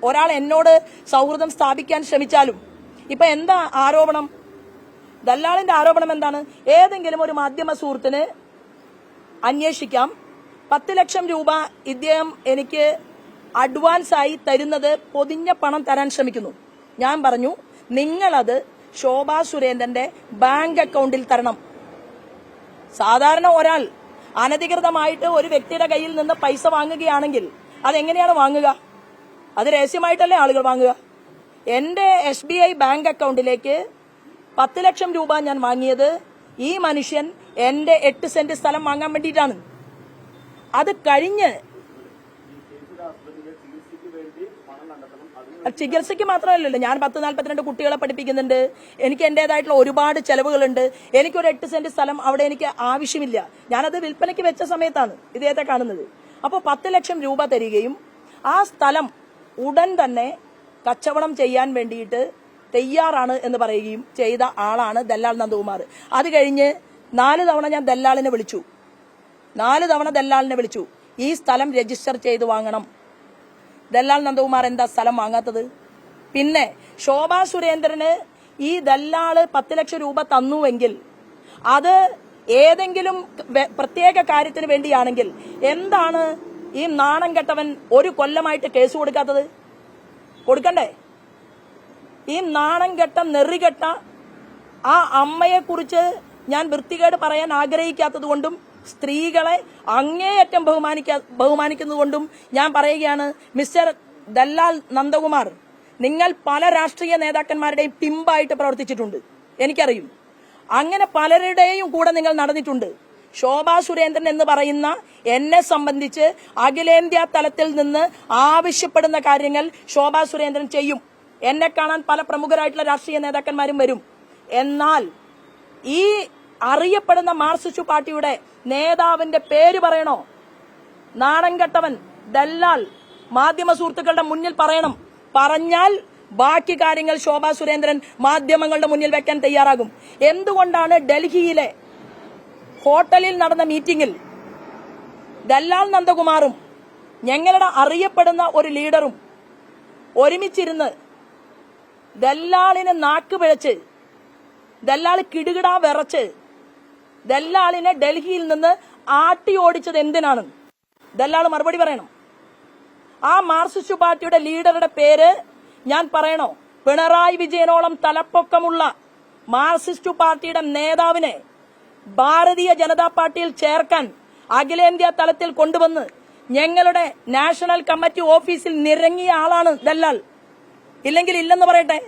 ഒരാൾ എന്നോട് സൗഹൃദം സ്ഥാപിക്കാൻ ശ്രമിച്ചാലും ഇപ്പൊ എന്താ ആരോപണം? ദല്ലാളിന്റെ ആരോപണം എന്താണ്? ഏതെങ്കിലും ഒരു മാധ്യമ സുഹൃത്തിന് അന്വേഷിക്കാം, 10 ലക്ഷം രൂപ ഇദ്ദേഹം എനിക്ക് അഡ്വാൻസായി തരുന്നത് പൊതിഞ്ഞ പണം തരാൻ ശ്രമിക്കുന്നു. ഞാൻ പറഞ്ഞു, നിങ്ങളത് ശോഭാ സുരേന്ദ്രന്റെ ബാങ്ക് അക്കൗണ്ടിൽ തരണം. സാധാരണ ഒരാൾ അനധികൃതമായിട്ട് ഒരു വ്യക്തിയുടെ കയ്യിൽ നിന്ന് പൈസ വാങ്ങുകയാണെങ്കിൽ അതെങ്ങനെയാണ് വാങ്ങുക? അത് രഹസ്യമായിട്ടല്ലേ ആളുകൾ വാങ്ങുക? എന്റെ SBI ബാങ്ക് അക്കൗണ്ടിലേക്ക് 10 ലക്ഷം രൂപ ഞാൻ വാങ്ങിയത് ഈ മനുഷ്യൻ എന്റെ 8 സെന്റ് സ്ഥലം വാങ്ങാൻ വേണ്ടിയിട്ടാണ്. അത് കഴിഞ്ഞ് ചികിത്സയ്ക്ക് മാത്രമല്ലല്ലോ, ഞാൻ 10-42 കുട്ടികളെ പഠിപ്പിക്കുന്നുണ്ട്. എനിക്ക് എന്റേതായിട്ടുള്ള ഒരുപാട് ചെലവുകളുണ്ട്. എനിക്കൊരു 8 സെന്റ് സ്ഥലം അവിടെ എനിക്ക് ആവശ്യമില്ല. ഞാനത് വിൽപ്പനയ്ക്ക് വെച്ച സമയത്താണ് ഇദ്ദേഹത്തെ കാണുന്നത്. അപ്പോൾ 10 ലക്ഷം രൂപ തരികയും ആ സ്ഥലം ഉടൻ തന്നെ കച്ചവടം ചെയ്യാൻ വേണ്ടിയിട്ട് തയ്യാറാണ് എന്ന് പറയുകയും ചെയ്ത ആളാണ് ദല്ലാൽ നന്ദകുമാർ. അത് കഴിഞ്ഞ് 4 തവണ ഞാൻ ദല്ലാളിനെ വിളിച്ചു. 4 തവണ ദല്ലാളിനെ വിളിച്ചു. ഈ സ്ഥലം രജിസ്റ്റർ ചെയ്ത് വാങ്ങണം. ദല്ലാൽ നന്ദകുമാർ എന്താ സ്ഥലം വാങ്ങാത്തത്? പിന്നെ ശോഭാ സുരേന്ദ്രന് ഈ ദല്ലാള് 10 ലക്ഷം രൂപ തന്നുവെങ്കിൽ അത് ഏതെങ്കിലും പ്രത്യേക കാര്യത്തിന് വേണ്ടിയാണെങ്കിൽ എന്താണ് ഈ നാണം കെട്ടവൻ 1 കൊല്ലമായിട്ട് കേസ് കൊടുക്കാത്തത്? കൊടുക്കണ്ടേ? ഈ നാണം കെട്ട നെറികെട്ട ആ അമ്മയെ കുറിച്ച് ഞാൻ വൃത്തികേട് പറയാൻ ആഗ്രഹിക്കാത്തത് കൊണ്ടും സ്ത്രീകളെ അങ്ങേയറ്റം ബഹുമാനിക്കുന്നതുകൊണ്ടും ഞാൻ പറയുകയാണ്, മിസ്റ്റർ ദല്ലാൽ നന്ദകുമാർ, നിങ്ങൾ പല രാഷ്ട്രീയ നേതാക്കന്മാരുടെയും പിമ്പായിട്ട് പ്രവർത്തിച്ചിട്ടുണ്ട്, എനിക്കറിയും. അങ്ങനെ പലരുടെയും കൂടെ നിങ്ങൾ നടന്നിട്ടുണ്ട്. ശോഭാ സുരേന്ദ്രൻ എന്ന് പറയുന്ന എന്നെ സംബന്ധിച്ച് അഖിലേന്ത്യാ തലത്തിൽ നിന്ന് ആവശ്യപ്പെടുന്ന കാര്യങ്ങൾ ശോഭാ സുരേന്ദ്രൻ ചെയ്യും. എന്നെ കാണാൻ പല പ്രമുഖരായിട്ടുള്ള രാഷ്ട്രീയ നേതാക്കന്മാരും വരും. എന്നാൽ ഈ അറിയപ്പെടുന്ന മാർക്സിസ്റ്റ് പാർട്ടിയുടെ നേതാവിന്റെ പേര് പറയണോ? നാണം കെട്ടവൻ ദല്ലാൽ മാധ്യമ സുഹൃത്തുക്കളുടെ മുന്നിൽ പറയണം. പറഞ്ഞാൽ ബാക്കി കാര്യങ്ങൾ ശോഭാ സുരേന്ദ്രൻ മാധ്യമങ്ങളുടെ മുന്നിൽ വെക്കാൻ തയ്യാറാകും. എന്തുകൊണ്ടാണ് ഡൽഹിയിലെ ഹോട്ടലിൽ നടന്ന മീറ്റിംഗിൽ ദല്ലാൽ നന്ദകുമാറും ഞങ്ങളുടെ അറിയപ്പെടുന്ന ഒരു ലീഡറും ഒരുമിച്ചിരുന്ന് ദല്ലാളിനെ നാക്ക് പിഴച്ച്, ദല്ലാൾ കിടുകിടാ വിറച്ച് ദല്ലാളിനെ ഡൽഹിയിൽ നിന്ന് ആട്ടി ഓടിച്ചത് എന്തിനാണ്? ദല്ലാൾ മറുപടി പറയണം. ആ മാർക്സിസ്റ്റ് പാർട്ടിയുടെ ലീഡറുടെ പേര് ഞാൻ പറയണോ? പിണറായി വിജയനോളം തലപ്പൊക്കമുള്ള മാർക്സിസ്റ്റ് പാർട്ടിയുടെ നേതാവിനെ ഭാരതീയ ജനതാ പാർട്ടിയിൽ ചേർക്കാൻ അഖിലേന്ത്യാ തലത്തിൽ കൊണ്ടുവന്ന് ഞങ്ങളുടെ നാഷണൽ കമ്മിറ്റി ഓഫീസിൽ നിരങ്ങിയ ആളാണ് ദല്ലാൽ. ഇല്ലെങ്കിൽ ഇല്ലെന്ന് പറയട്ടെ.